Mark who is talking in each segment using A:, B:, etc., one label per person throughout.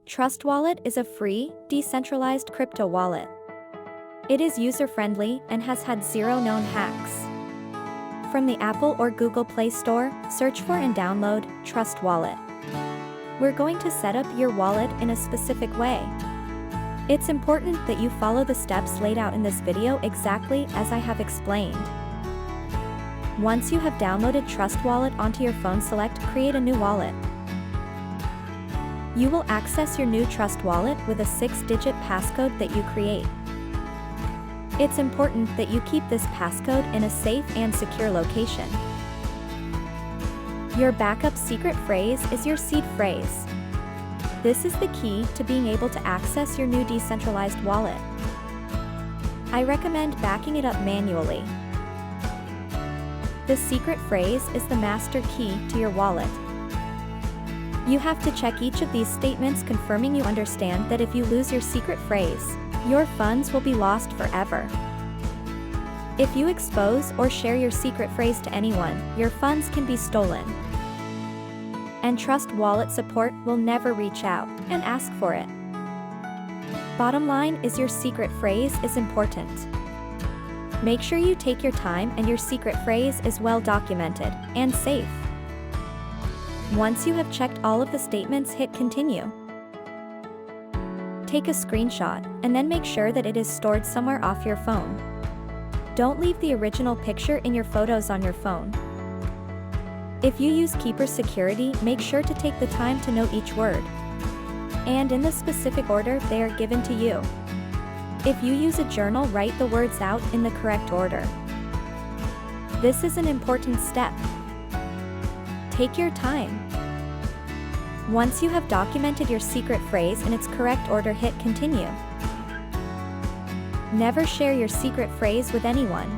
A: Trust Wallet is a free, decentralized crypto wallet. It is user-friendly and has had zero known hacks. From the Apple or Google Play Store, search for and download Trust Wallet. We're going to set up your wallet in a specific way. It's important that you follow the steps laid out in this video exactly as I have explained. Once you have downloaded Trust Wallet onto your phone, select Create a new wallet. You will access your new Trust Wallet with a 6-digit passcode that you create. It's important that you keep this passcode in a safe and secure location. Your backup secret phrase is your seed phrase. This is the key to being able to access your new decentralized wallet. I recommend backing it up manually. The secret phrase is the master key to your wallet. You have to check each of these statements, confirming you understand that if you lose your secret phrase, your funds will be lost forever. If you expose or share your secret phrase to anyone, your funds can be stolen. And Trust Wallet support will never reach out and ask for it. Bottom line is, your secret phrase is important. Make sure you take your time and your secret phrase is well documented and safe. Once you have checked all of the statements, hit continue. Take a screenshot, and then make sure that it is stored somewhere off your phone. Don't leave the original picture in your photos on your phone. If you use Keeper Security, make sure to take the time to note each word, and in the specific order they are given to you. If you use a journal, write the words out in the correct order. This is an important step. Take your time. Once you have documented your secret phrase in its correct order, hit continue. Never share your secret phrase with anyone.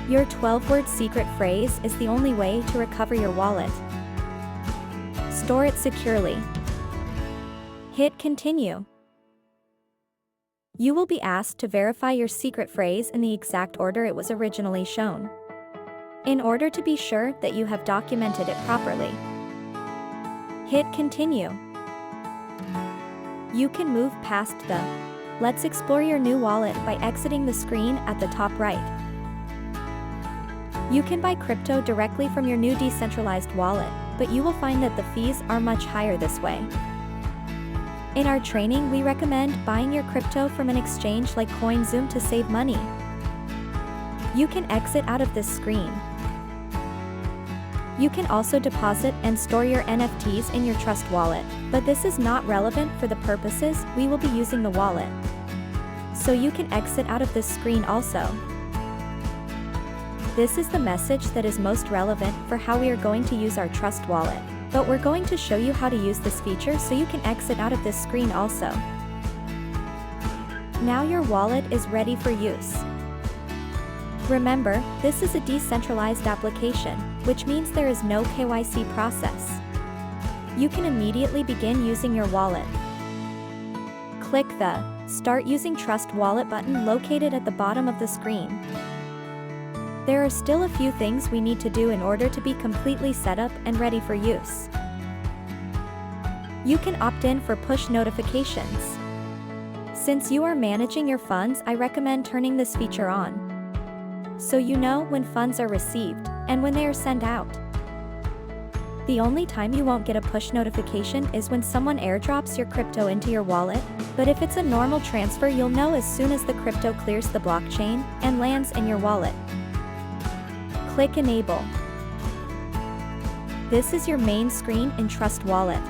A: Your 12-word secret phrase is the only way to recover your wallet. Store it securely. Hit continue. You will be asked to verify your secret phrase in the exact order it was originally shown, in order to be sure that you have documented it properly. Hit continue. You can move past the "Let's explore your new wallet" by exiting the screen at the top right. You can buy crypto directly from your new decentralized wallet, but you will find that the fees are much higher this way. In our training, we recommend buying your crypto from an exchange like CoinZoom to save money. You can exit out of this screen. You can also deposit and store your NFTs in your Trust Wallet, but this is not relevant for the purposes we will be using the wallet. So you can exit out of this screen also. This is the message that is most relevant for how we are going to use our Trust Wallet, but we're going to show you how to use this feature so you can exit out of this screen also. Now your wallet is ready for use. Remember, this is a decentralized application, which means there is no KYC process. You can immediately begin using your wallet. Click the Start Using Trust Wallet button located at the bottom of the screen. There are still a few things we need to do in order to be completely set up and ready for use. You can opt in for push notifications. Since you are managing your funds, I recommend turning this feature on, so you know when funds are received and when they are sent out. The only time you won't get a push notification is when someone airdrops your crypto into your wallet, but if it's a normal transfer, you'll know as soon as the crypto clears the blockchain and lands in your wallet. Click Enable. This is your main screen in Trust Wallet.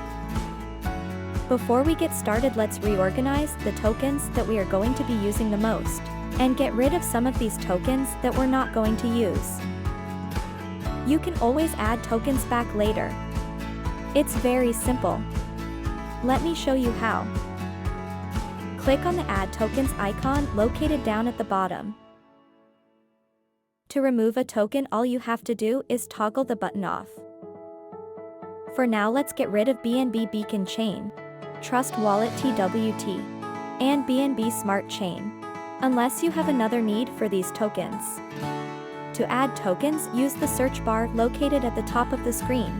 A: Before we get started, let's reorganize the tokens that we are going to be using the most, and get rid of some of these tokens that we're not going to use. You can always add tokens back later. It's very simple. Let me show you how. Click on the Add Tokens icon located down at the bottom. To remove a token, all you have to do is toggle the button off. For now, let's get rid of BNB Beacon Chain, Trust Wallet TWT, and BNB Smart Chain, unless you have another need for these tokens. To add tokens, use the search bar located at the top of the screen.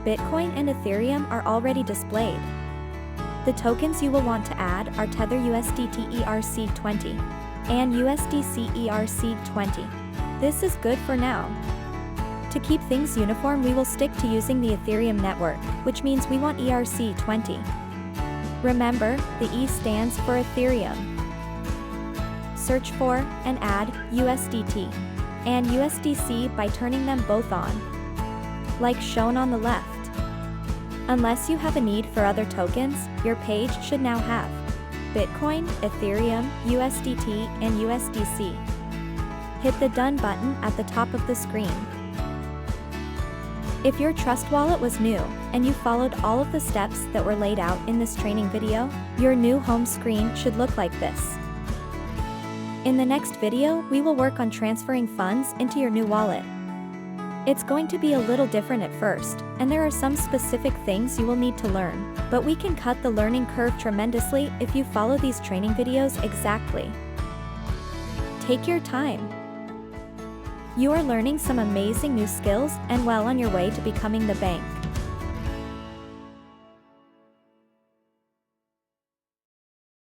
A: Bitcoin and Ethereum are already displayed. The tokens you will want to add are Tether USDT ERC20 and USDC ERC20. This is good for now. To keep things uniform, we will stick to using the Ethereum network, which means we want ERC20. Remember, the E stands for Ethereum. Search for and add USDT and USDC by turning them both on, like shown on the left. Unless you have a need for other tokens, your page should now have Bitcoin, Ethereum, USDT, and USDC. Hit the Done button at the top of the screen. If your Trust Wallet was new, and you followed all of the steps that were laid out in this training video, your new home screen should look like this. In the next video, we will work on transferring funds into your new wallet. It's going to be a little different at first, and there are some specific things you will need to learn, but we can cut the learning curve tremendously if you follow these training videos exactly. Take your time. You are learning some amazing new skills and well on your way to becoming the bank.